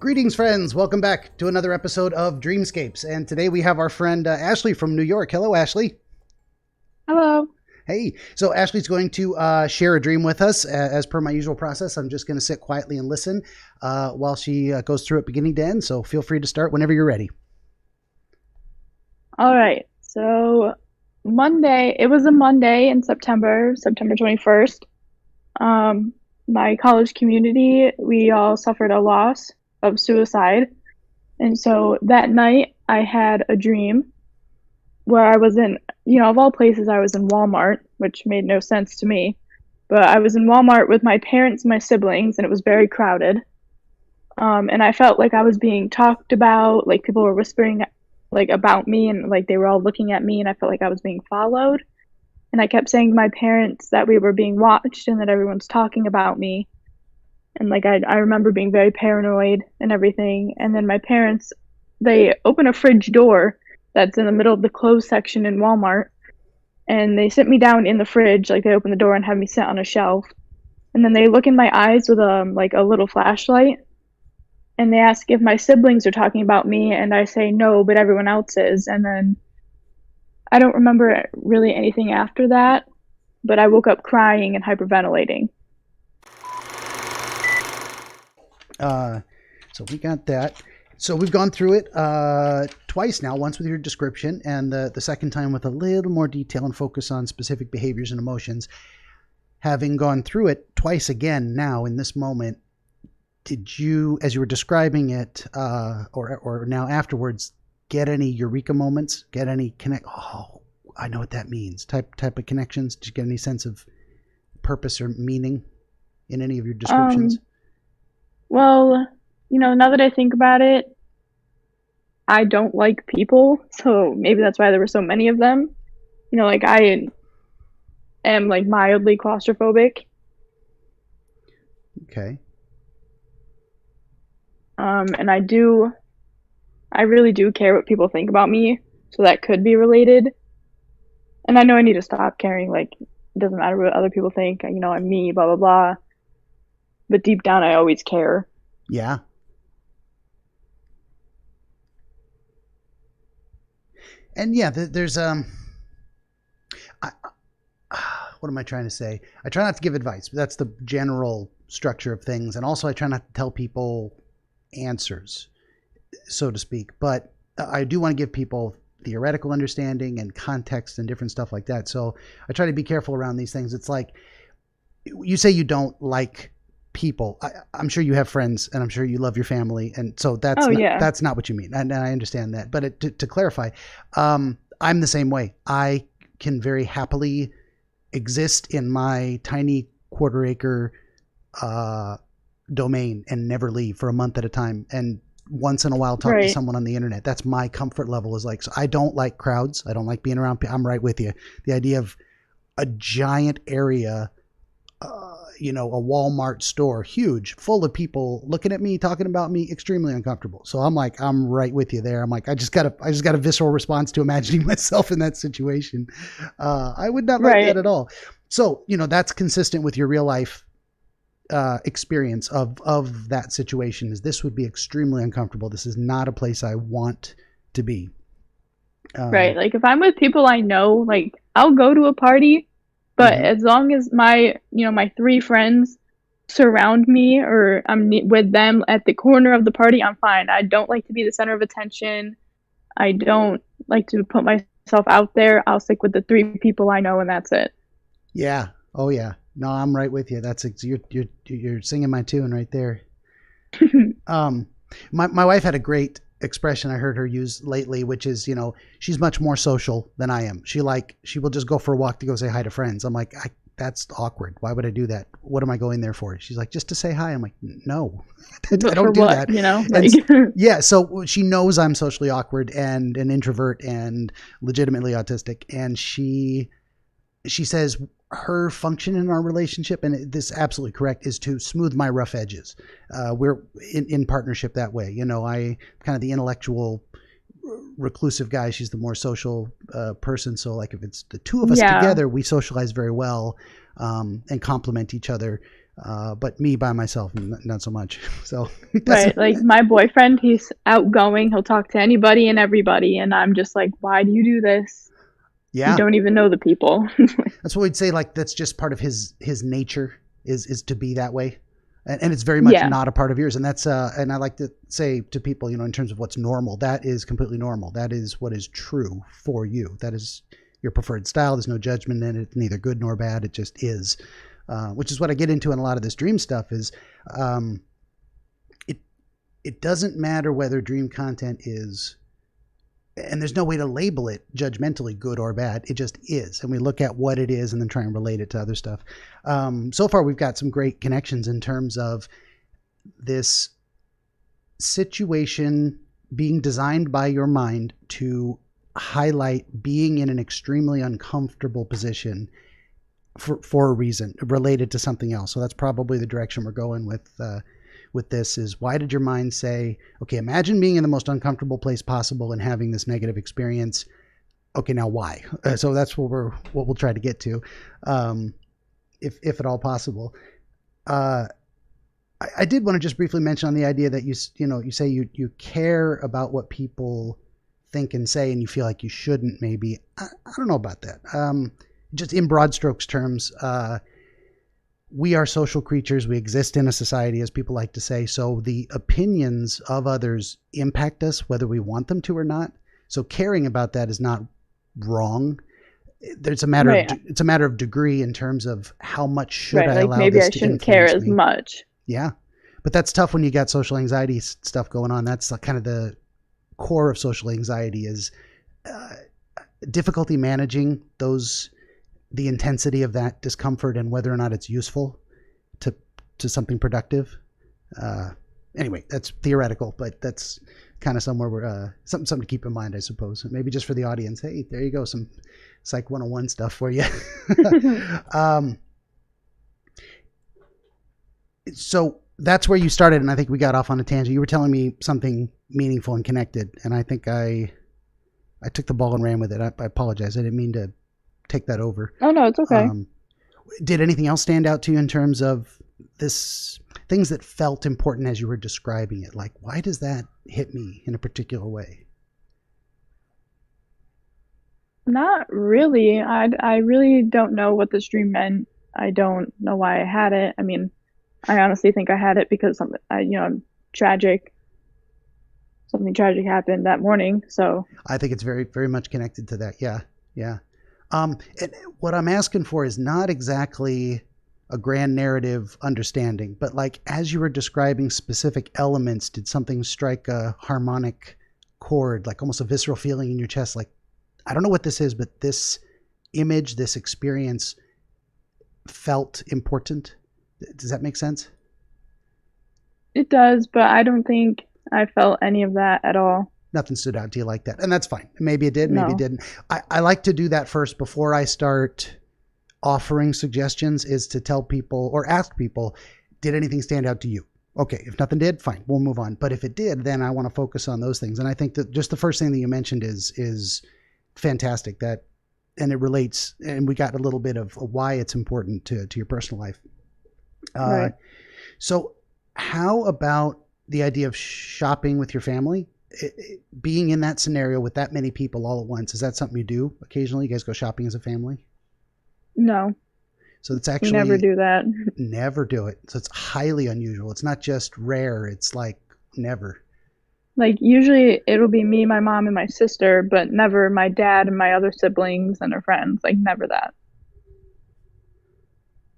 Greetings, friends. Welcome back to another episode of Dreamscapes. And today we have our friend Ashley from New York. Hello, Ashley. Hello. Hey. So Ashley's going to share a dream with us. As per my usual process, I'm just going to sit quietly and listen while she goes through it beginning to end. So feel free to start whenever you're ready. All right. So it was a Monday in September 21st. My college community, we all suffered a loss of suicide. And so that night I had a dream where I was in, of all places, I was in Walmart, which made no sense to me. But I was in Walmart with my parents and my siblings, and it was very crowded. And I felt like I was being talked about, like people were whispering like about me, and like they were all looking at me, and I felt like I was being followed. And I kept saying to my parents that we were being watched and that everyone's talking about me. And like I remember being very paranoid and everything. And then my parents, they open a fridge door that's in the middle of the clothes section in Walmart. And they sit me down in the fridge, like they open the door and have me sit on a shelf. And then they look in my eyes with a little flashlight. And they ask if my siblings are talking about me, and I say no, but everyone else is. And then I don't remember really anything after that, but I woke up crying and hyperventilating. So we got that. So we've gone through it twice now, once with your description and the second time with a little more detail and focus on specific behaviors and emotions. Having gone through it twice again now in this moment, did you, as you were describing it, or now afterwards, get any eureka moments? Get any oh, I know what that means type of connections? Did you get any sense of purpose or meaning in any of your descriptions? Well, now that I think about it, I don't like people, so maybe that's why there were so many of them. Like I am like mildly claustrophobic. Okay. And I really do care what people think about me, so that could be related. And I know I need to stop caring, like, it doesn't matter what other people think, I'm me, blah, blah, blah. But deep down, I always care. Yeah. And yeah, there's, what am I trying to say? I try not to give advice, but that's the general structure of things. And also I try not to tell people answers, so to speak. But I do want to give people theoretical understanding and context and different stuff like that. So I try to be careful around these things. It's like, you say you don't like people. I'm sure you have friends, and I'm sure you love your family, and so that's not what you mean, and I understand that. But to clarify, I'm the same way. I can very happily exist in my tiny quarter-acre domain and never leave for a month at a time, and once in a while talk to someone on the internet. That's my comfort level. Is like, so I don't like crowds. I don't like being around people. I'm right with you. The idea of a giant area, a Walmart store, huge, full of people looking at me, talking about me, extremely uncomfortable. So I'm right with you there. I'm like, I just got a visceral response to imagining myself in that situation. I would not like that at all. So, that's consistent with your real life experience of that situation. Is this would be extremely uncomfortable. This is not a place I want to be. Right. Like if I'm with people I know, like I'll go to a party, but as long as my three friends surround me, or I'm with them at the corner of the party, I'm fine. I don't like to be the center of attention. I don't like to put myself out there. I'll stick with the three people I know, and that's it. Yeah. Oh yeah. No, I'm right with you. That's you're singing my tune right there. My wife had a great expression I heard her use lately, which is, she's much more social than I am. She will just go for a walk to go say hi to friends. I'm like, that's awkward. Why would I do that? What am I going there for? She's like, just to say hi. I'm like, no, I don't do that. Yeah. So she knows I'm socially awkward and an introvert and legitimately autistic. And she says her function in our relationship, and this is absolutely correct, is to smooth my rough edges. We're in partnership that way. I kind of the intellectual reclusive guy. She's the more social person. So like if it's the two of us together, we socialize very well and complement each other. But me by myself, not so much. So Right. Like my boyfriend, he's outgoing. He'll talk to anybody and everybody. And I'm just like, why do you do this? You yeah, don't even know the people. that's what we'd say. Like that's just part of his nature is to be that way. And it's very much Yeah. not a part of yours. And that's, and I like to say to people, in terms of what's normal, that is completely normal. That is what is true for you. That is your preferred style. There's no judgment in it, neither good nor bad. It just is, which is what I get into in a lot of this dream stuff is, it doesn't matter whether dream content is, and there's no way to label it judgmentally good or bad. It just is. And we look at what it is and then try and relate it to other stuff. So far, we've got some great connections in terms of this situation being designed by your mind to highlight being in an extremely uncomfortable position for a reason related to something else. So that's probably the direction we're going with this is, why did your mind say, okay, imagine being in the most uncomfortable place possible and having this negative experience. Okay, now why? So that's what we'll try to get to, if at all possible. I did want to just briefly mention on the idea that you say you care about what people think and say, and you feel like you shouldn't. Maybe I don't know about that. Just in broad strokes terms, we are social creatures. We exist in a society, as people like to say. So the opinions of others impact us, whether we want them to or not. So caring about that is not wrong. It's a matter Right. it's a matter of degree in terms of how much should Right. I Like allow maybe this I to shouldn't care influence as me. much. Yeah, but that's tough when you got social anxiety stuff going on. That's kind of the core of social anxiety is difficulty managing the intensity of that discomfort and whether or not it's useful to something productive. Anyway, that's theoretical, but that's kind of somewhere where something to keep in mind, I suppose. Maybe just for the audience. Hey, there you go, some Psych 101 stuff for you. So that's where you started, and I think we got off on a tangent. You were telling me something meaningful and connected, and I think I took the ball and ran with it. I apologize. I didn't mean to take that over. Oh, no, it's okay. Did anything else stand out to you in terms of this, things that felt important as you were describing it? Like, why does that hit me in a particular way? Not really. I really don't know what this dream meant. I don't know why I had it. I mean, I honestly think I had it because something happened that morning. So I think it's very, very much connected to that. Yeah. Yeah. And what I'm asking for is not exactly a grand narrative understanding, but like, as you were describing specific elements, did something strike a harmonic chord, like almost a visceral feeling in your chest? Like, I don't know what this is, but this image, this experience felt important. Does that make sense? it does, but I don't think I felt any of that at all. Nothing stood out to you like that. And that's fine. Maybe it did, maybe No. it didn't. I like to do that first before I start offering suggestions, is to tell people or ask people, did anything stand out to you? Okay, if nothing did, fine, we'll move on. But if it did, then I want to focus on those things. And I think that just the first thing that you mentioned is fantastic. And it relates, and we got a little bit of why it's important to your personal life. Right. So how about the idea of shopping with your family? Being in that scenario with that many people all at once, is that something you do occasionally? You guys go shopping as a family? No, So it's we actually never do that. never do it. So it's highly unusual. It's not just rare. It's like never. Like usually it'll be me, my mom, and my sister, but never my dad and my other siblings and their friends. Like never that.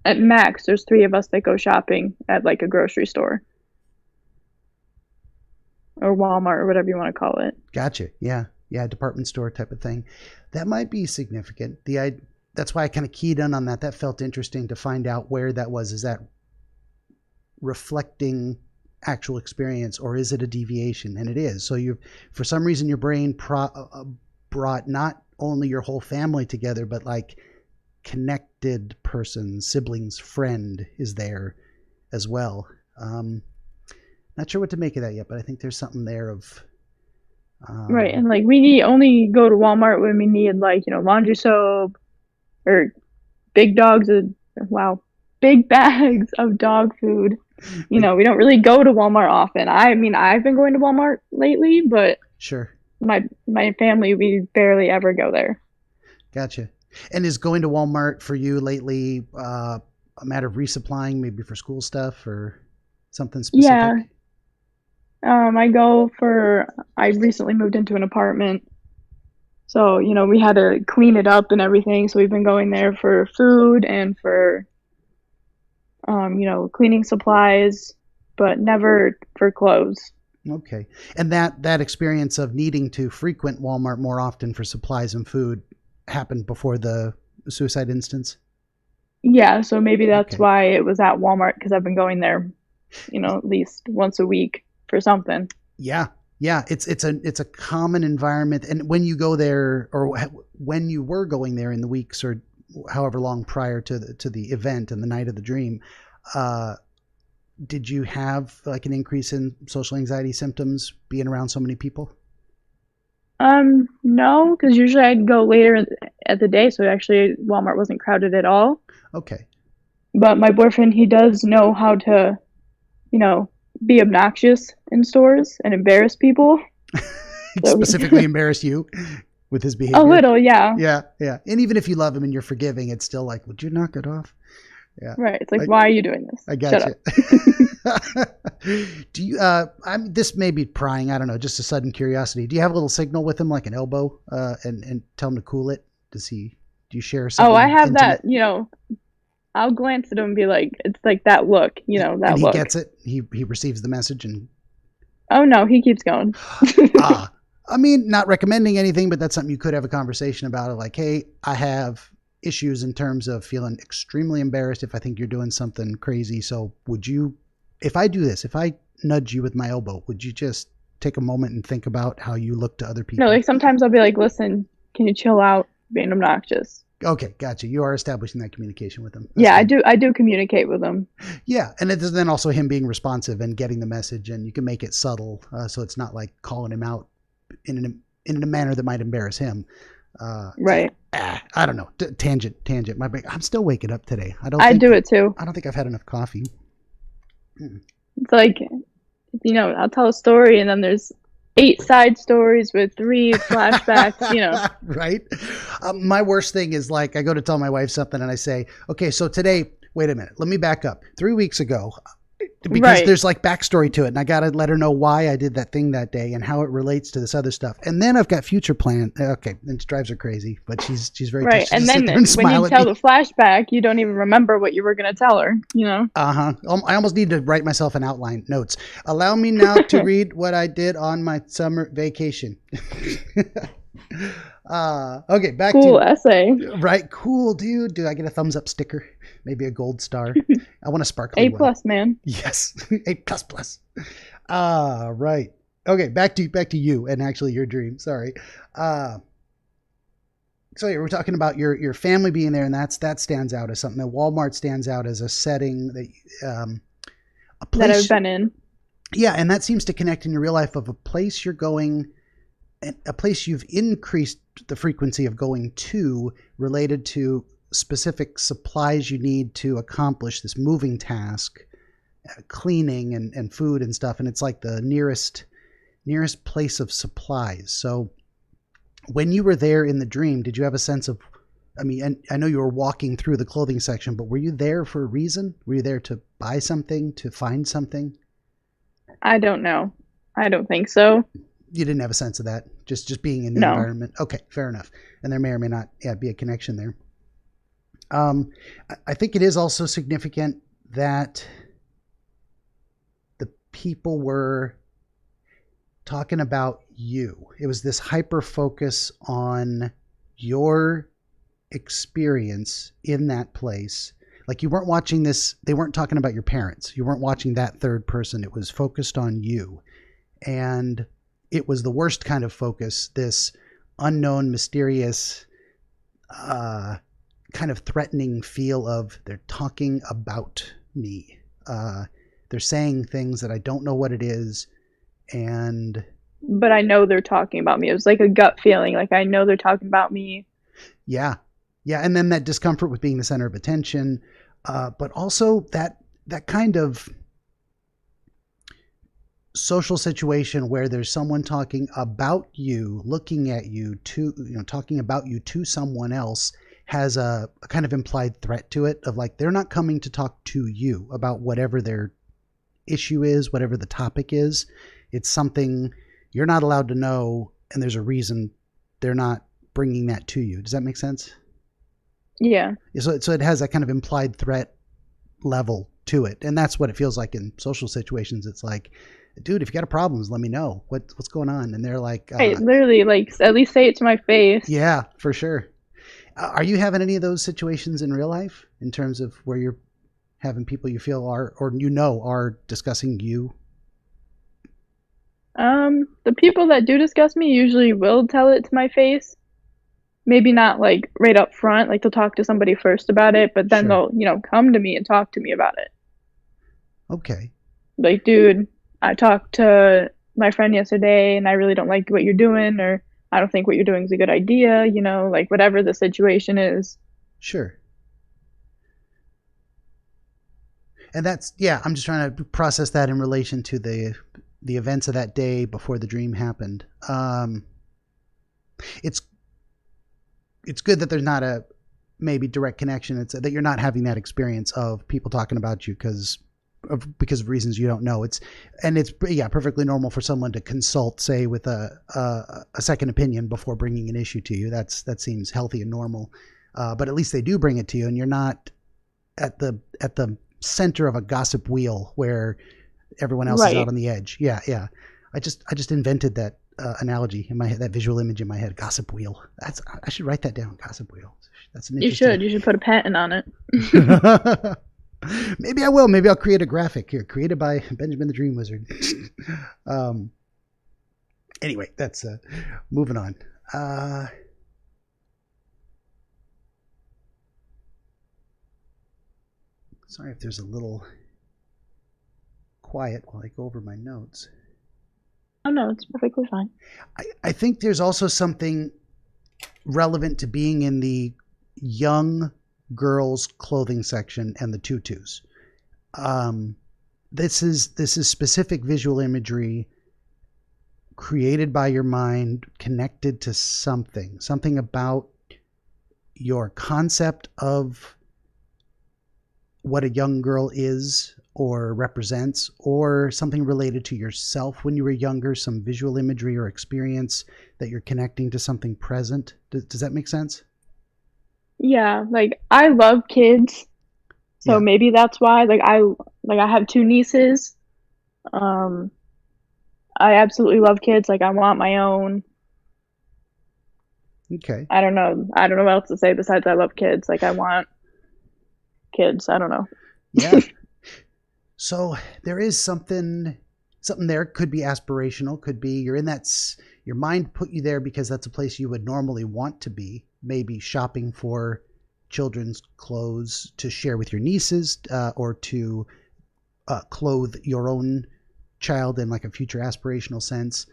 At max, there's 3 of us that go shopping at like a grocery store or Walmart or whatever you want to call it. Gotcha. Yeah. Yeah. Department store type of thing. That might be significant. That's why I kind of keyed in on that. That felt interesting to find out where that was. Is that reflecting actual experience, or is it a deviation? And it is. So for some reason, your brain brought not only your whole family together, but like connected person, siblings, friend is there as well. Not sure what to make of that yet, but I think there's something there of Right, and like we only go to Walmart when we need like laundry soap or big dogs. Wow, big bags of dog food. You Like, know, we don't really go to Walmart often. I mean, I've been going to Walmart lately, but sure. my family, we barely ever go there. Gotcha. And is going to Walmart for you lately a matter of resupplying, maybe for school stuff or something Yeah. specific? I recently moved into an apartment. So, you know, we had to clean it up and everything. So we've been going there for food and for, you know, cleaning supplies, but never for clothes. Okay. And that experience of needing to frequent Walmart more often for supplies and food happened before the suicide instance? Yeah, so maybe that's Okay. why it was at Walmart because I've been going there, you know, at least once a week for something. Yeah. Yeah, it's a common environment, and when you go there, or when you were going there in the weeks or however long prior to the event and the night of the dream, uh, did you have like an increase in social anxiety symptoms being around so many people? No, because usually I'd go later at the day, so actually Walmart wasn't crowded at all. Okay. But my boyfriend, he does know how to, you know, be obnoxious in stores and embarrass people. So Specifically embarrass you with his a behavior? little, yeah. Yeah, yeah. And even if you love him and you're forgiving, it's still like, would you knock it off? Yeah. Right. It's like, why are you doing this? I Shut got up. you. Do you this may be prying, I don't know, just a sudden curiosity. Do you have a little signal with him, like an elbow, and tell him to cool it? Do you share something Oh, I have intimate? that, you know, I'll glance at him and be like, it's like that look, you know, that And he look. gets it. He receives the message and Oh no, he keeps going. I mean, not recommending anything, but that's something you could have a conversation about. Like, hey, I have issues in terms of feeling extremely embarrassed if I think you're doing something crazy. So would you, if I do this, if I nudge you with my elbow, would you just take a moment and think about how you look to other people? No, like sometimes I'll be like, listen, can you chill out being obnoxious? Okay, gotcha. You are establishing that communication with them. Yeah, I do communicate with him. Yeah, and it's then also him being responsive and getting the message, and you can make it subtle, so it's not like calling him out in a manner that might embarrass him. Right. I don't know. Tangent. My brain. I'm still waking up today. I do it too. I don't think I've had enough coffee. It's like, you know, I'll tell a story and then there's 8 side stories with 3 flashbacks, you know. Right. My worst thing is like I go to tell my wife something and I say, okay, so today, wait a minute, let me back up. 3 weeks ago, because Right. there's like backstory to it, and I got to let her know why I did that thing that day and how it relates to this other stuff. And then I've got future plan. Okay, and it drives her crazy, but she's very Right. touched. She'll And sit then there and when smile you at tell me. the flashback, you don't even remember what you were going to tell her, you know. I almost need to write myself an outline notes. Allow me now to read what I did on my summer vacation. Okay, back Cool to essay. right. Cool, dude. Do I get a thumbs up sticker? Maybe a gold star. I want a sparkly A one. plus, man. Yes, A plus plus. Right. Okay, back to you and actually your dream. Sorry. So yeah, we're talking about your family being there, and that stands out as something. That Walmart stands out as a setting that a place That I've been in. Yeah, and that seems to connect in your real life of a place you're going, a place you've increased the frequency of going to, related to specific supplies you need to accomplish this moving task, cleaning and food and stuff, and it's like the nearest place of supplies. So when you were there in the dream, did you have a sense of, I mean, and I know you were walking through the clothing section, but were you there for a reason? Were you there to buy something, to find something? I don't know. I don't think so. You didn't have a sense of that, just being in the No. environment. Okay, fair enough. And there may or may not be a connection there. I think it is also significant that the people were talking about you. It was this hyper focus on your experience in that place. Like you weren't watching this, they weren't talking about your parents. You weren't watching that third person. It was focused on you. And it was the worst kind of focus, this unknown, mysterious, kind of threatening feel of they're talking about me. They're saying things that I don't know what it is. But I know they're talking about me. It was like a gut feeling. Like I know they're talking about me. Yeah. And then that discomfort with being the center of attention. But also that kind of social situation where there's someone talking about you, looking at you, to talking about you to someone else, has a kind of implied threat to it, of like they're not coming to talk to you about whatever their issue is, whatever the topic is. It's something you're not allowed to know, and there's a reason they're not bringing that to you. Does that make sense? Yeah. So it has that kind of implied threat level to it, and that's what it feels like in social situations. It's like, dude, if you got a problem, let me know what's going on. And they're like, Hey, literally, like, at least say it to my face. Yeah, for sure. Are you having any of those situations in real life, in terms of where you're having people you feel are, or are discussing you? The people that do discuss me usually will tell it to my face. Maybe not like right up front, like they'll talk to somebody first about it, but then Sure. they'll, come to me and talk to me about it. Okay. Like, dude, I talked to my friend yesterday and I really don't like what you're doing, or I don't think what you're doing is a good idea, like whatever the situation is. Sure. And that's, yeah, I'm just trying to process that in relation to the events of that day before the dream happened. It's good that there's not a maybe direct connection. It's that you're not having that experience of people talking about you because of reasons you don't know. It's perfectly normal for someone to consult, say, with a second opinion before bringing an issue to you. That seems healthy and normal. But at least they do bring it to you, and you're not at the center of a gossip wheel where everyone else is out on the edge. Yeah. I just invented that analogy in my head, that visual image in my head. Gossip wheel. I should write that down. Gossip wheel. That's an interesting. You should put a patent on it. Maybe I will. Maybe I'll create a graphic here, created by Benjamin the Dream Wizard. Anyway, that's moving on. Sorry if there's a little quiet while I go over my notes. Oh, no, it's perfectly fine. I think there's also something relevant to being in the young girls' clothing section and the tutus. This is specific visual imagery created by your mind, connected to something about your concept of what a young girl is or represents, or something related to yourself when you were younger, some visual imagery or experience that you're connecting to something present. Does that make sense? Yeah, like I love kids, so maybe that's why. Like I have two nieces. I absolutely love kids. Like I want my own. Okay. I don't know what else to say besides I love kids. Like I want kids. I don't know. Yeah. So there is something there. Could be aspirational. Could be you're in that. Your mind put you there because that's a place you would normally want to be. Maybe shopping for children's clothes to share with your nieces, or to clothe your own child in like a future aspirational sense.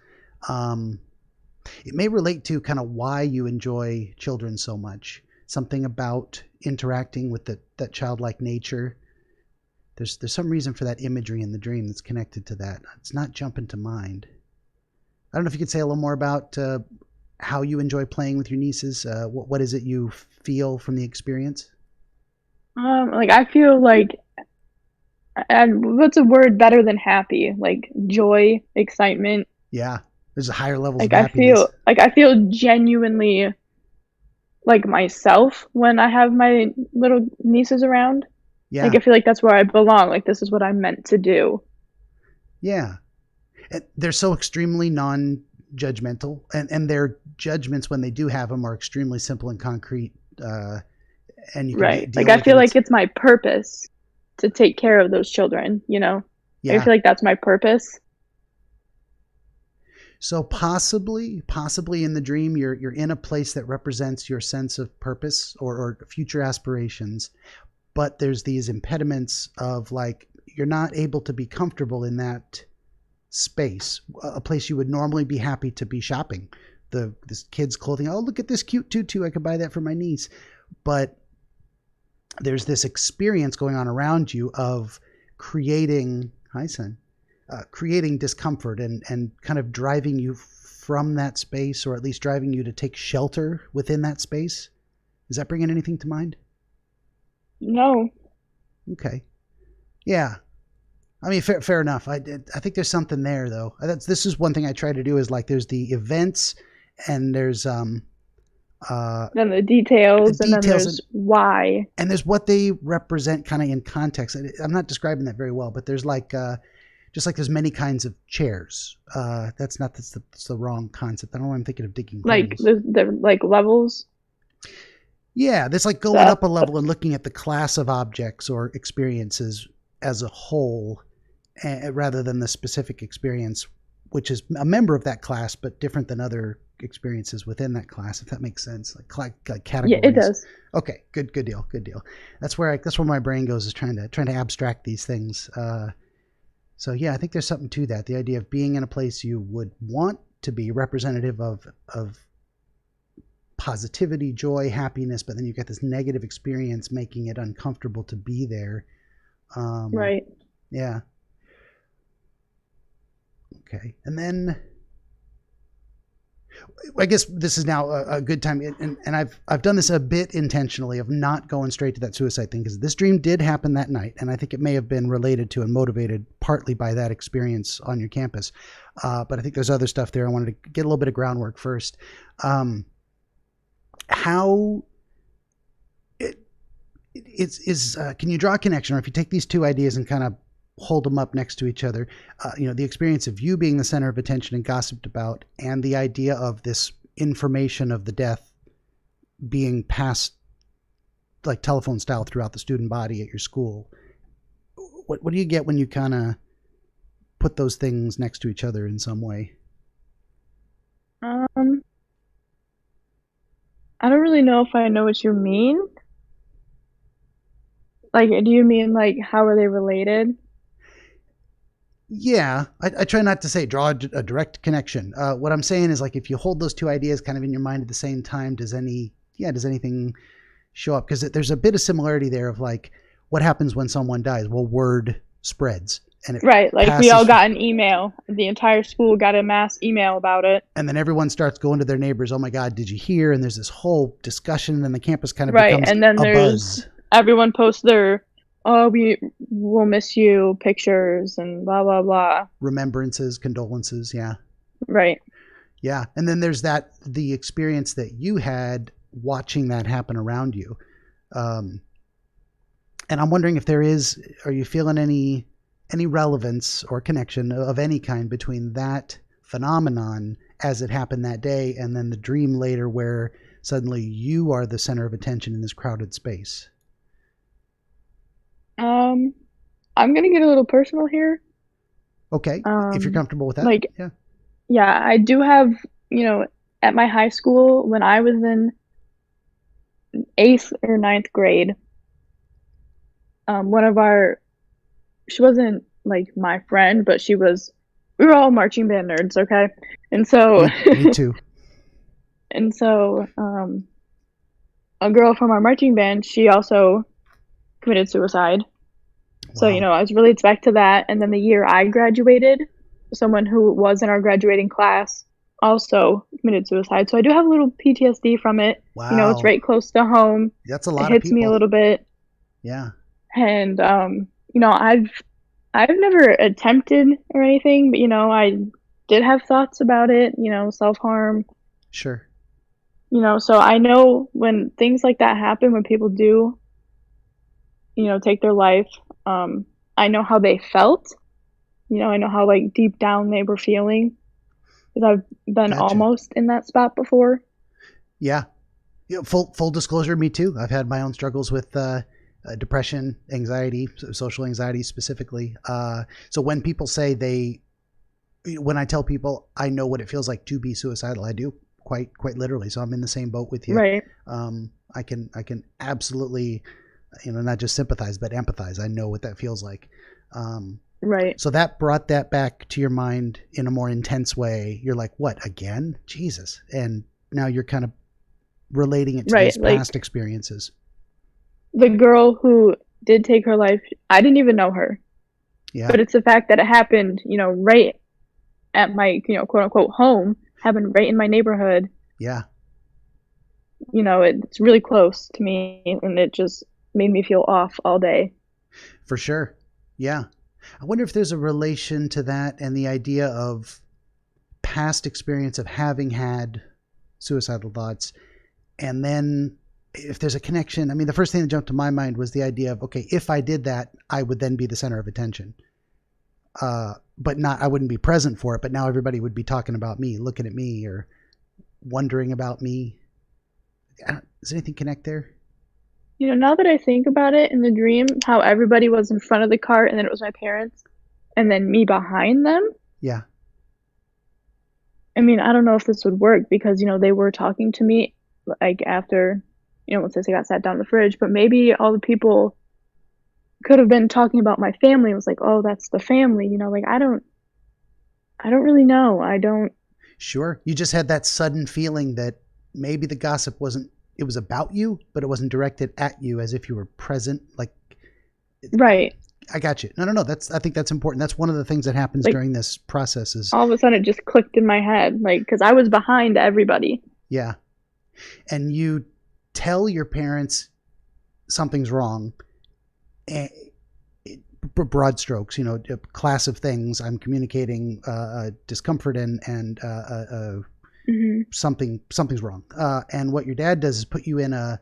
It may relate to kind of why you enjoy children so much. Something about interacting with that childlike nature. There's some reason for that imagery in the dream that's connected to that. It's not jumping to mind. I don't know if you could say a little more about how you enjoy playing with your nieces. What is it you feel from the experience? Like I feel like, and what's a word better than happy? Like joy, excitement. Yeah, there's a higher levels like of happiness. I feel genuinely like myself when I have my little nieces around. Yeah. Like I feel like that's where I belong. Like this is what I'm meant to do. Yeah. And they're so extremely non-judgmental, and their judgments, when they do have them, are extremely simple and concrete. And you can deal like I with feel it. like it's my purpose to take care of those children. Yeah. I feel like that's my purpose. So possibly in the dream, you're in a place that represents your sense of purpose or future aspirations, but there's these impediments of like you're not able to be comfortable in that space, a place you would normally be happy to be shopping. This kid's clothing. Oh, look at this cute tutu! I could buy that for my niece. But there's this experience going on around you of creating, hi son, creating discomfort and kind of driving you from that space, or at least driving you to take shelter within that space. Is that bringing anything to mind? No. Okay. Yeah. I mean, fair enough. I think there's something there, though. This is one thing I try to do is like there's the events and there's then the details, and then there's why. And there's what they represent kind of in context. I'm not describing that very well, but there's like just like there's many kinds of chairs. That's the wrong concept. I don't know why I'm thinking of digging like holes. the like levels. Yeah, there's like going up a level and looking at the class of objects or experiences as a whole, rather than the specific experience, which is a member of that class, but different than other experiences within that class, if that makes sense, like categories. Yeah, it does. Okay, good deal. That's where my brain goes, is trying to abstract these things. So yeah, I think there's something to that. The idea of being in a place you would want to be representative of positivity, joy, happiness, but then you get this negative experience making it uncomfortable to be there. Right. Yeah. Okay. And then I guess this is now a good time, and I've done this a bit intentionally of not going straight to that suicide thing, because this dream did happen that night, and I think it may have been related to and motivated partly by that experience on your campus. But I think there's other stuff there. I wanted to get a little bit of groundwork first. How can you draw a connection, or if you take these two ideas and kind of hold them up next to each other, the experience of you being the center of attention and gossiped about, and the idea of this information of the death being passed like telephone style throughout the student body at your school, what do you get when you kind of put those things next to each other in some way? I don't really know if I know what you mean. Like, do you mean like how are they related? Yeah, I try not to draw a direct connection. What I'm saying is, like, if you hold those two ideas kind of in your mind at the same time, does anything show up? Because there's a bit of similarity there of like, what happens when someone dies? Well, word spreads. And right, like we all got an email. The entire school got a mass email about it. And then everyone starts going to their neighbors, oh my God, did you hear? And there's this whole discussion, and the campus kind of becomes and then a buzz. Everyone posts their, we will miss you pictures and blah, blah, blah. Remembrances, condolences, yeah. Right. Yeah, and then there's the experience that you had watching that happen around you. And I'm wondering if are you feeling any relevance or connection of any kind between that phenomenon as it happened that day and then the dream later where suddenly you are the center of attention in this crowded space? I'm going to get a little personal here. Okay. If you're comfortable with that. Yeah, I do have, at my high school, when I was in 8th or 9th grade, she wasn't like my friend, but we were all marching band nerds. Okay. And so, me too. And so, a girl from our marching band, she also committed suicide. Wow. So, I was really back to that. And then the year I graduated, someone who was in our graduating class also committed suicide. So I do have a little PTSD from it. Wow. It's right close to home. That's a lot of people. It hits me a little bit. Yeah. And, I've never attempted or anything, but, I did have thoughts about it, self-harm. Sure. So I know when things like that happen, when people do, take their life, I know how they felt. I know how like deep down they were feeling, because I've been almost in that spot before. Yeah. Full disclosure, me too. I've had my own struggles with depression, anxiety, social anxiety specifically. So when people say when I tell people I know what it feels like to be suicidal, I do quite literally. So I'm in the same boat with you. Right. I can absolutely, not just sympathize, but empathize. I know what that feels like. Right. So that brought that back to your mind in a more intense way. You're like, what, again? Jesus. And now you're kind of relating it to these past experiences. the girl who did take her life, I didn't even know her. Yeah. But it's the fact that it happened, right at my, quote unquote home, happened right in my neighborhood. Yeah. It's really close to me, and it just made me feel off all day. For sure. Yeah. I wonder if there's a relation to that and the idea of past experience of having had suicidal thoughts, and then if there's a connection. I mean, the first thing that jumped to my mind was the idea of, okay, if I did that, I would then be the center of attention. But not, I wouldn't be present for it, but now everybody would be talking about me, looking at me, or wondering about me. Does anything connect there? Now that I think about it, in the dream, how everybody was in front of the cart, and then it was my parents, and then me behind them. Yeah. I mean, I don't know if this would work because, they were talking to me, like, after, once I got sat down in the fridge, but maybe all the people could have been talking about my family. It was like, oh, that's the family, like, I don't really know. Sure. You just had that sudden feeling that maybe the gossip it was about you, but it wasn't directed at you as if you were present. Like, right. I got you. No. I think that's important. That's one of the things that happens during this process is all of a sudden it just clicked in my head, like, cause I was behind everybody. Yeah. And you tell your parents something's wrong. Broad strokes, a class of things. I'm communicating discomfort and mm-hmm. something's wrong. And what your dad does is put you in a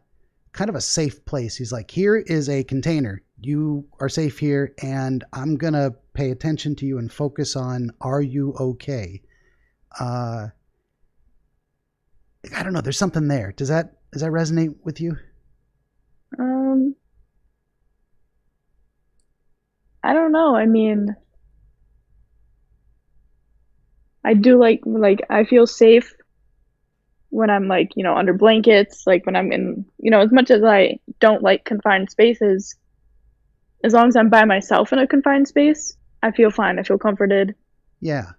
kind of a safe place. He's like, here is a container. You are safe here, and I'm going to pay attention to you and focus on, are you okay? I don't know. There's something there. Does that resonate with you? I don't know. I mean, I do like I feel safe when I'm like, under blankets, like when I'm in, as much as I don't like confined spaces, as long as I'm by myself in a confined space, I feel fine. I feel comforted. Yeah.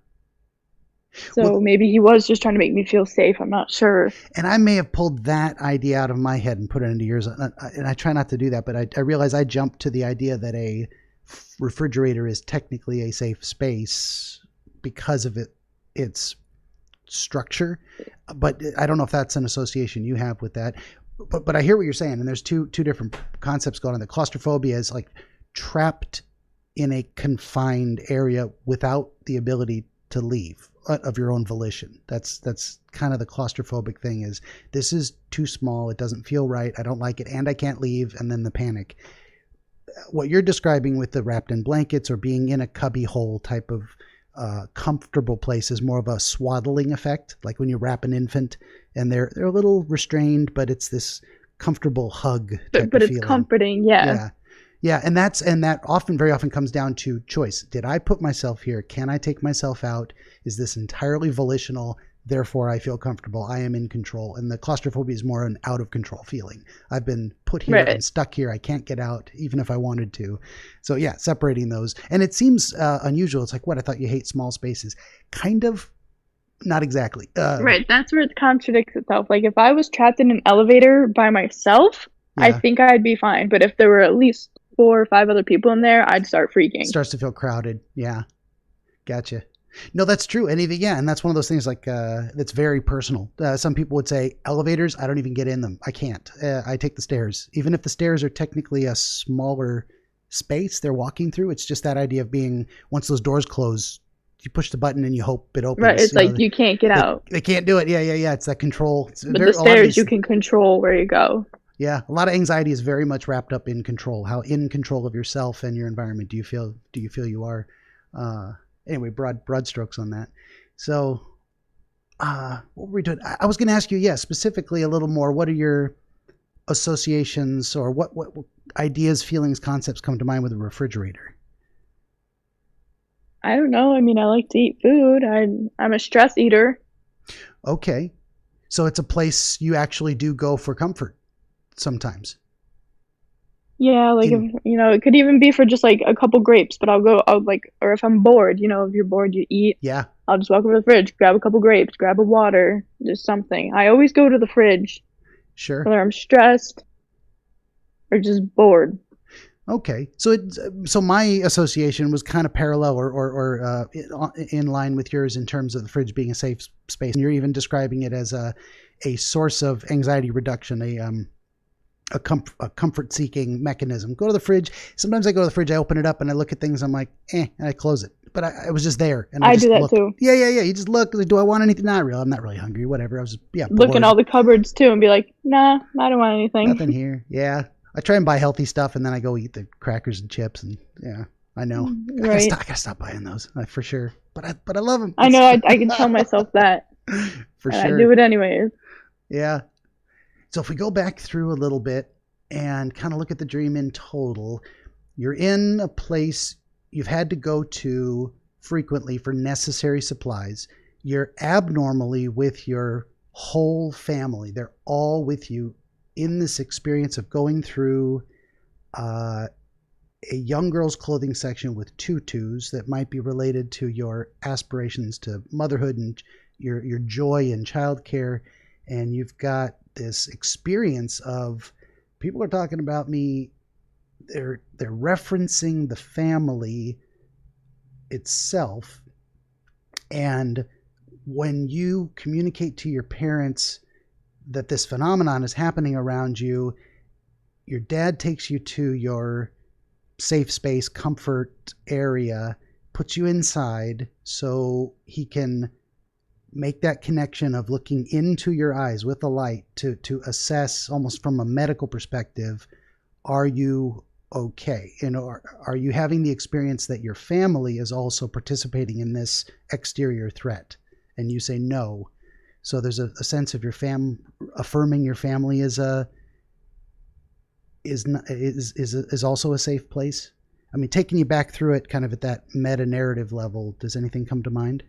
So maybe he was just trying to make me feel safe. I'm not sure. And I may have pulled that idea out of my head and put it into yours. And I try not to do that, but I realize I jumped to the idea that a refrigerator is technically a safe space because of its structure. But I don't know if that's an association you have with that. But I hear what you're saying. And there's two different concepts going on. The claustrophobia is like trapped in a confined area without the ability to leave of your own volition. That's kind of the claustrophobic thing, is this is too small. It doesn't feel right. I don't like it. And I can't leave. And then the panic. What you're describing with the wrapped in blankets or being in a cubby hole type of comfortable place is more of a swaddling effect. Like when you wrap an infant and they're a little restrained, but it's this comfortable hug type but of it's feeling. Comforting. Yeah. Yeah. And that very often comes down to choice. Did I put myself here? Can I take myself out? Is this entirely volitional? Therefore, I feel comfortable. I am in control. And the claustrophobia is more an out of control feeling. I've been put here and stuck here. I can't get out, even if I wanted to. So yeah, separating those. And it seems unusual. It's like, what? I thought you hate small spaces. Kind of. Not exactly. Right. That's where it contradicts itself. Like if I was trapped in an elevator by myself, I think I'd be fine. But if there were at least 4 or 5 other people in there, I'd start freaking. It starts to feel crowded. Yeah. Gotcha. No, that's true. And and that's one of those things like that's very personal. Some people would say elevators, I don't even get in them. I can't. I take the stairs. Even if the stairs are technically a smaller space they're walking through, it's just that idea of being, once those doors close, you push the button and you hope it opens. Right. It's like you can't get out. They can't do it. Yeah. It's that control. But the stairs, you can control where you go. Yeah. A lot of anxiety is very much wrapped up in control. How in control of yourself and your environment do you feel you are? Anyway, broad strokes on that. So, what were we doing? I was going to ask you, specifically a little more. What are your associations, or what ideas, feelings, concepts come to mind with a refrigerator? I don't know. I mean, I like to eat food. I'm a stress eater. Okay, so it's a place you actually do go for comfort sometimes. Yeah, like if, it could even be for just like a couple grapes, but or if I'm bored, if you're bored, you eat. Yeah. I'll just walk over to the fridge, grab a couple grapes, grab a water, just something. I always go to the fridge. Sure. Whether I'm stressed or just bored. Okay, so my association was kind of parallel or in line with yours in terms of the fridge being a safe space, and you're even describing it as a source of anxiety reduction, a comfort seeking mechanism. Go to the fridge. Sometimes I go to the fridge, I open it up, and I look at things. I'm like, and I close it. But I was just there, and I just do that looked. too. Yeah. You just look. Like, do I want anything? Not real. I'm not really hungry. Whatever. I was Look in all the cupboards too, and be like, nah, I don't want anything. Nothing here. Yeah. I try and buy healthy stuff, and then I go eat the crackers and chips, and yeah, I know. Right. I gotta stop buying those for sure. But I love them. I know. I can tell myself that. For and sure. I do it anyways. Yeah. So if we go back through a little bit and kind of look at the dream in total, you're in a place you've had to go to frequently for necessary supplies. You're abnormally with your whole family. They're all with you in this experience of going through a young girl's clothing section with tutus that might be related to your aspirations to motherhood and your joy in childcare. And you've got this experience of people are talking about me. They're referencing the family itself. And when you communicate to your parents that this phenomenon is happening around you, your dad takes you to your safe space, comfort area, puts you inside so he can make that connection of looking into your eyes with a light to assess almost from a medical perspective, are you okay? And are you having the experience that your family is also participating in this exterior threat? And you say no. So there's a sense of your affirming your family is also a safe place. I mean, taking you back through it kind of at that meta narrative level, does anything come to mind?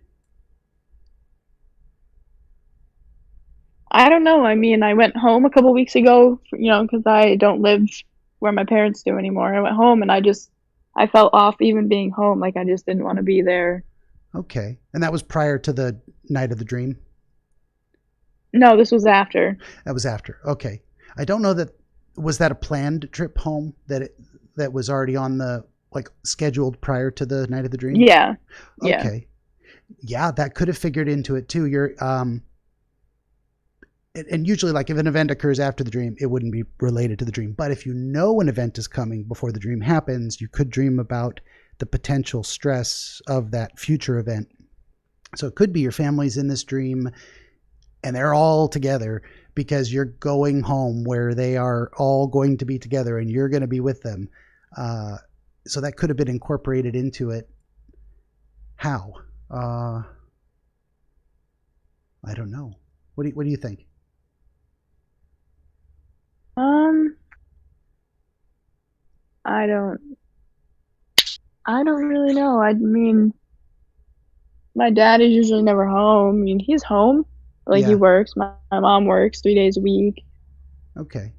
I don't know. I mean, I went home a couple weeks ago, because I don't live where my parents do anymore. I went home and I felt off even being home. Like I just didn't want to be there. Okay. And that was prior to the night of the dream? No, this was after. That was after. Okay. I don't know was that a planned trip home that was already on the scheduled prior to the night of the dream? Yeah. Okay. Yeah, that could have figured into it too. You're and usually if an event occurs after the dream, it wouldn't be related to the dream. But if you know an event is coming before the dream happens, you could dream about the potential stress of that future event. So it could be your family's in this dream and they're all together because you're going home where they are all going to be together and you're going to be with them. So that could have been incorporated into it. How? I don't know. What do you think? I don't really know. I mean, my dad is usually never home. I mean, he's home. Yeah. He works. My mom works 3 days a week. Okay.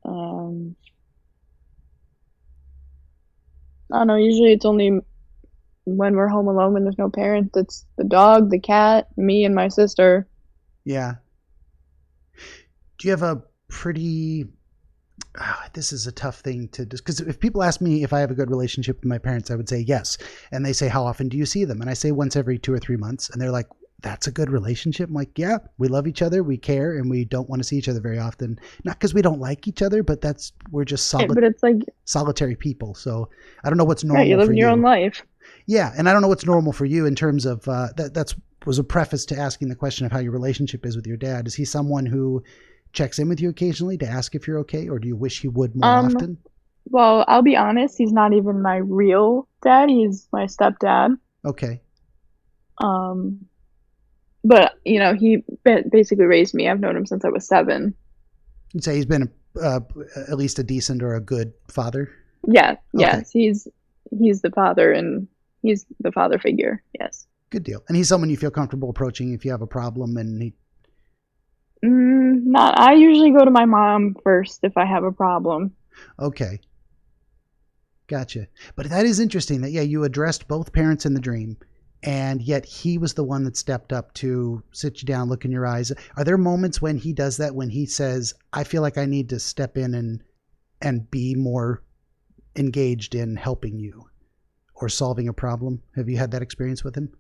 I don't know. Usually it's only when we're home alone when there's no parents. It's the dog, the cat, me, and my sister. Yeah. Do you have a pretty... this is a tough thing to just, because if people ask me if I have a good relationship with my parents, I would say yes. And they say, how often do you see them? And I say once every 2 or 3 months. And they're like, that's a good relationship. I'm like, yeah, we love each other. We care. And we don't want to see each other very often. Not because we don't like each other, but we're just But it's solitary people. So I don't know what's normal. Right, you live in your own life. Yeah. And I don't know what's normal for you in terms of that's was a preface to asking the question of how your relationship is with your dad. Is he someone who checks in with you occasionally to ask if you're okay, or do you wish he would more often? Well, I'll be honest, he's not even my real dad. He's my stepdad. Okay. But he basically raised me. I've known him since I was 7. You'd say he's been at least a decent or a good father? Yeah. Okay. Yes, he's the father, and he's the father figure. Yes. Good deal. And he's someone you feel comfortable approaching if you have a problem, and he... Not. I usually go to my mom first if I have a problem. Okay. Gotcha. But that is interesting that, you addressed both parents in the dream, and yet he was the one that stepped up to sit you down, look in your eyes. Are there moments when he does that, when he says, I feel like I need to step in and be more engaged in helping you or solving a problem? Have you had that experience with him?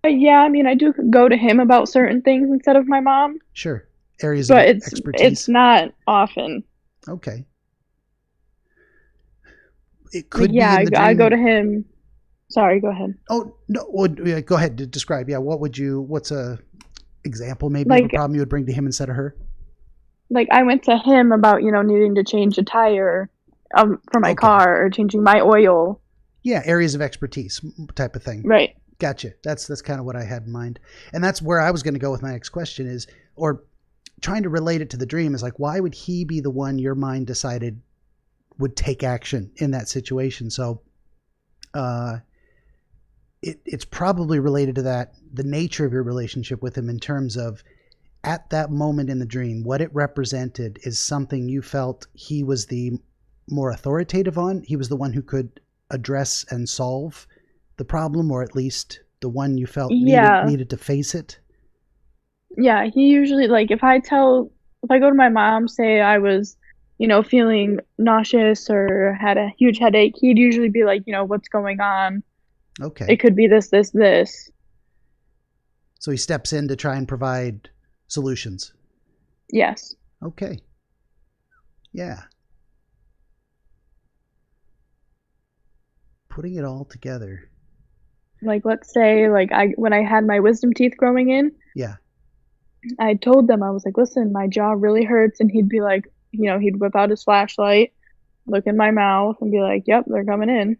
Yeah, I mean, I do go to him about certain things instead of my mom, Sure. Areas of but expertise. it's not often. Okay. It could yeah, be in the I dream. go to him. Sorry, go ahead. Oh, no. Well, yeah, go ahead to describe. Yeah. What's a example maybe of Like, a problem you would bring to him instead of her? like I went to him about, needing to change a tire for my Okay. car or changing my oil. Yeah. Areas of expertise type of thing. Right. Gotcha. That's kind of what I had in mind. And that's where I was going to go with my next question is, or trying to relate it to the dream is like, why would he be the one your mind decided would take action in that situation? So, it's probably related to that, the nature of your relationship with him in terms of at that moment in the dream, what it represented is something you felt he was the more authoritative on. He was the one who could address and solve the problem, or at least the one you felt needed to face it. Yeah, he usually, like, if I go to my mom, say I was, feeling nauseous or had a huge headache, he'd usually be like, what's going on? Okay. It could be this, this, this. So he steps in to try and provide solutions. Yes. Okay. Yeah. Putting it all together. Like, let's say, like, when I had my wisdom teeth growing in, Yeah. I told them, I was like, listen, my jaw really hurts. And he'd be like, he'd whip out his flashlight, look in my mouth and be like, yep, they're coming in.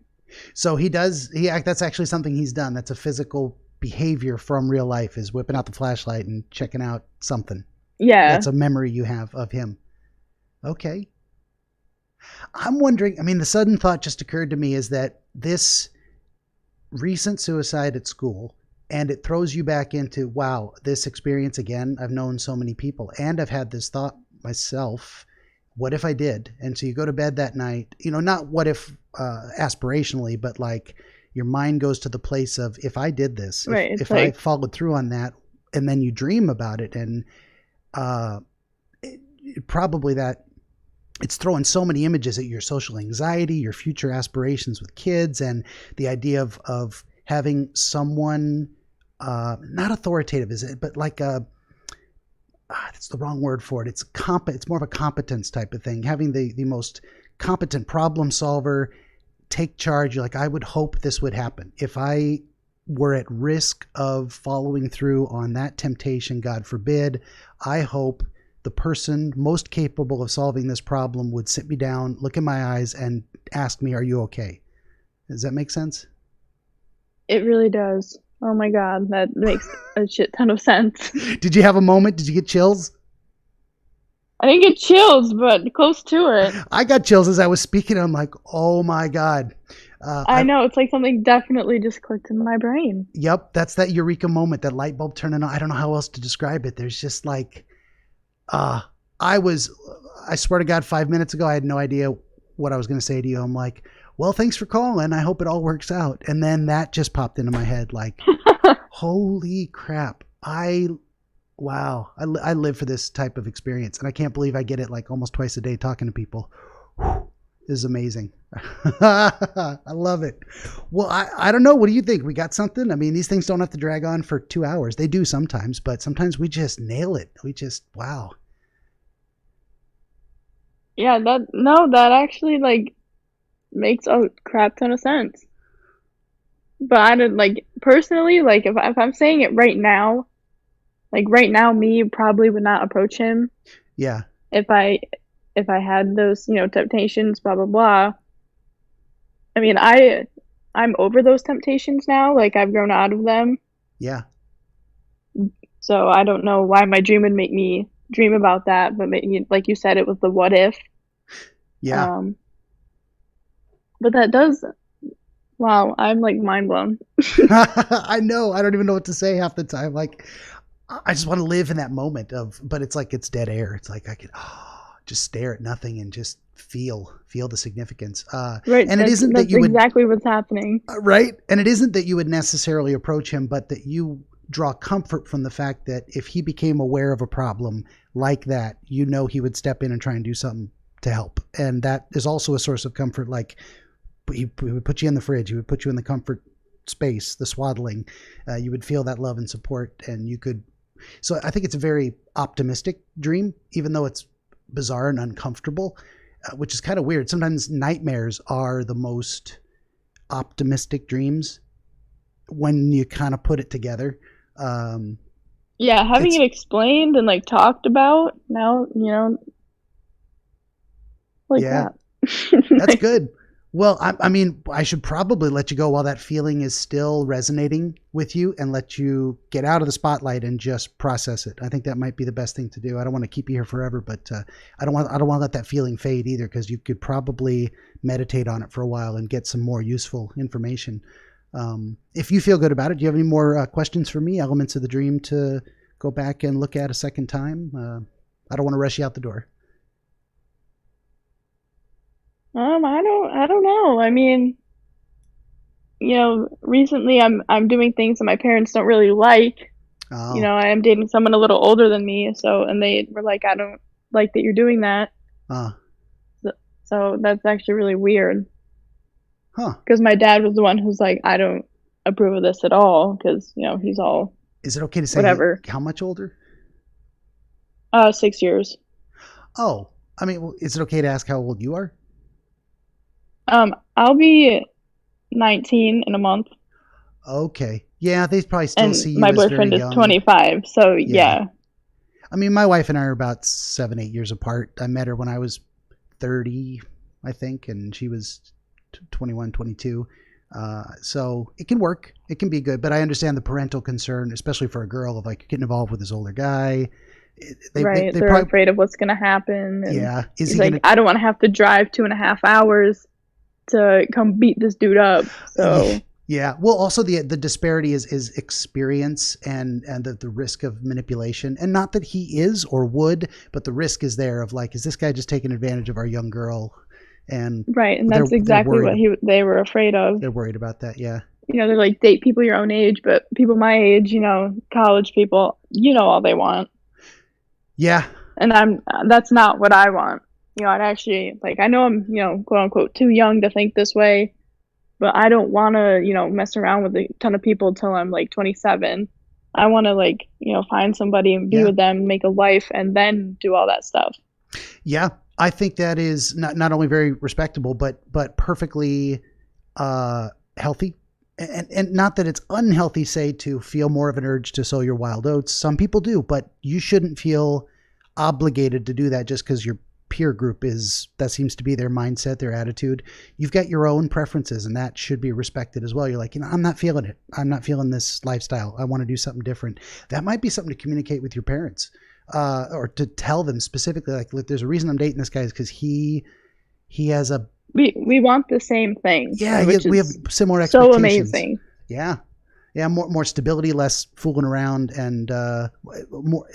So that's actually something he's done. That's a physical behavior from real life, is whipping out the flashlight and checking out something. Yeah. That's a memory you have of him. Okay. I'm wondering, I mean, the sudden thought just occurred to me is that this recent suicide at school, and it throws you back into, wow, this experience again. I've known so many people, and I've had this thought myself. What if I did? And so you go to bed that night, not what if aspirationally, but like your mind goes to the place of, if I did this, right. if I followed through on that, and then you dream about it, and probably that it's throwing so many images at your social anxiety, your future aspirations with kids, and the idea of having someone, not authoritative, is it? But like that's the wrong word for it. It's more of a competence type of thing. Having the most competent problem solver take charge. You're like, I would hope this would happen. If I were at risk of following through on that temptation, God forbid, I hope the person most capable of solving this problem would sit me down, look in my eyes, and ask me, are you okay? Does that make sense? It really does. Oh my God, that makes a shit ton of sense. Did you have a moment? Did you get chills? I didn't get chills, but close to it. I got chills as I was speaking. I'm like, oh my God. I know, it's like something definitely just clicked in my brain. Yep, that's that eureka moment, that light bulb turning on. I don't know how else to describe it. There's just like, I swear to God, 5 minutes ago, I had no idea what I was going to say to you. I'm like, well, thanks for calling. I hope it all works out. And then that just popped into my head like, holy crap. I live for this type of experience. And I can't believe I get it like almost twice a day talking to people. Whew, this is amazing. I love it. Well, I don't know. What do you think? We got something? I mean, these things don't have to drag on for 2 hours. They do sometimes, but sometimes we just nail it. Wow. Yeah, that actually like makes a crap ton of sense. But I don't, like, personally, like, if I'm saying it right now, like right now, me probably would not approach him. Yeah. If I had those, temptations, blah blah blah. I mean, I'm over those temptations now. Like, I've grown out of them. Yeah. So I don't know why my dream would make me dream about that, but maybe, like you said, it was the what if. Yeah. But that does. Wow, I'm like mind blown. I know. I don't even know what to say half the time. Like, I just want to live in that moment but it's like it's dead air. It's like I could just stare at nothing and just feel the significance. Right. And it isn't that you would, exactly what's happening. Right. And it isn't that you would necessarily approach him, but that you draw comfort from the fact that if he became aware of a problem like that, he would step in and try and do something to help. And that is also a source of comfort. Like he would put you in the fridge, he would put you in the comfort space, the swaddling, you would feel that love and support, and you could. So I think it's a very optimistic dream, even though it's bizarre and uncomfortable, which is kind of weird. Sometimes nightmares are the most optimistic dreams when you kind of put it together. Yeah, having it explained and like talked about now, like yeah, that. That's good. Well, I mean, I should probably let you go while that feeling is still resonating with you and let you get out of the spotlight and just process it. I think that might be the best thing to do. I don't want to keep you here forever, but I don't want to let that feeling fade either, because you could probably meditate on it for a while and get some more useful information. If you feel good about it, do you have any more questions for me, elements of the dream to go back and look at a second time? I don't want to rush you out the door. I don't know. I mean, recently I'm doing things that my parents don't really like. Oh. I am dating someone a little older than me, and they were like, I don't like that you're doing that. So that's actually really weird. Huh. Because my dad was the one who's like, I don't approve of this at all, because, he's all... Is it okay to say whatever? How much older? 6 years. Oh, I mean, is it okay to ask how old you are? I'll be 19 in a month. Okay. Yeah, they probably still see you as my boyfriend is 25, so yeah. I mean, my wife and I are about 7-8 years apart. I met her when I was 30, I think, and she was 21, 22. So it can work. It can be good, but I understand the parental concern, especially for a girl, of like getting involved with this older guy. They're probably afraid of what's going to happen. And yeah. Is he like, I don't want to have to drive 2.5 hours to come beat this dude up. So yeah. Well, also the disparity is experience and the risk of manipulation, and not that he is or would, but the risk is there of like, is this guy just taking advantage of our young girl? And right, and that's exactly what they were afraid of. They're worried about that. Yeah. They're like, date people your own age, but people my age, college people, all they want. Yeah. And that's not what I want. I'd actually, like, I know I'm, quote unquote, too young to think this way, but I don't want to, mess around with a ton of people till I'm like 27. I want to like, find somebody and be with them, make a life, and then do all that stuff. Yeah. I think that is not only very respectable, but perfectly healthy. And not that it's unhealthy, say, to feel more of an urge to sow your wild oats. Some people do, but you shouldn't feel obligated to do that just because your peer group that seems to be their mindset, their attitude. You've got your own preferences, and that should be respected as well. You're like, I'm not feeling it. I'm not feeling this lifestyle. I want to do something different. That might be something to communicate with your parents, or to tell them specifically, like, look, there's a reason I'm dating this guy is because he has a... We want the same thing. Yeah, we have similar expectations. So amazing. Yeah. Yeah, more stability, less fooling around, and more...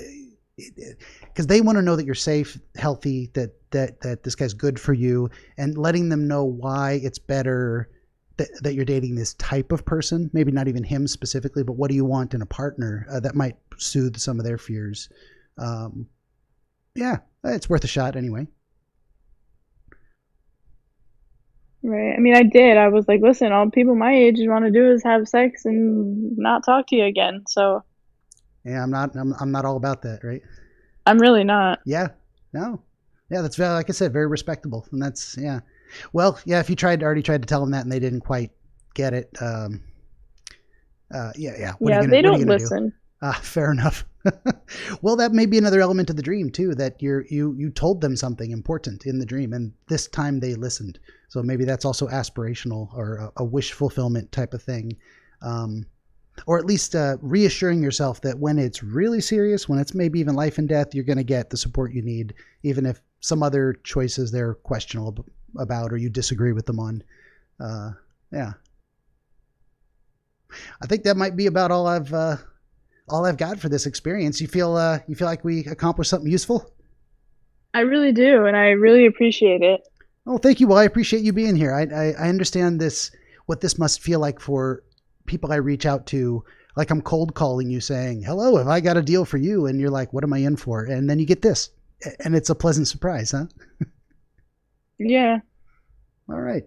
Because they want to know that you're safe, healthy, that this guy's good for you, and letting them know why it's better that you're dating this type of person. Maybe not even him specifically, but what do you want in a partner? That might soothe some of their fears. Yeah, it's worth a shot anyway. Right. I mean, I did. I was like, listen, all people my age want to do is have sex and not talk to you again. So. Yeah, I'm not all about that, right? I'm really not. Yeah. No. Yeah, that's very, like I said, very respectable. And that's, yeah. Well, yeah, if you already tried to tell them that and they didn't quite get it. Yeah. They don't listen. Fair enough. Well, that may be another element of the dream too, that you told them something important in the dream, and this time they listened. So maybe that's also aspirational or a wish fulfillment type of thing. Or at least reassuring yourself that when it's really serious, when it's maybe even life and death, you're going to get the support you need, even if some other choices they're questionable about or you disagree with them on. Yeah. I think that might be about all I've got for this experience. You feel like we accomplished something useful? I really do, and I really appreciate it. Oh, thank you. Well, I appreciate you being here. I understand what this must feel like for people I reach out to. Like I'm cold calling you saying, hello, have I got a deal for you? And you're like, what am I in for? And then you get this, and it's a pleasant surprise, huh? Yeah. All right.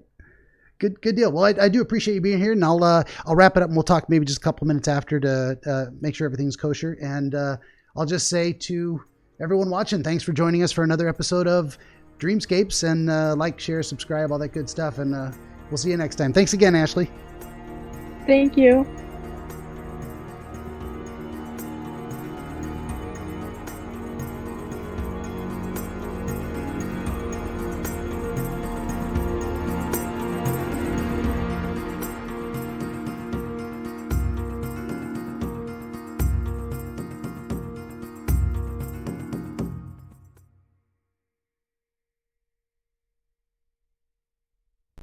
Good deal. Well, I do appreciate you being here, and I'll wrap it up, and we'll talk maybe just a couple minutes after to make sure everything's kosher. And I'll just say to everyone watching, thanks for joining us for another episode of Dreamscapes, and like, share, subscribe, all that good stuff. And we'll see you next time. Thanks again, Ashley. Thank you.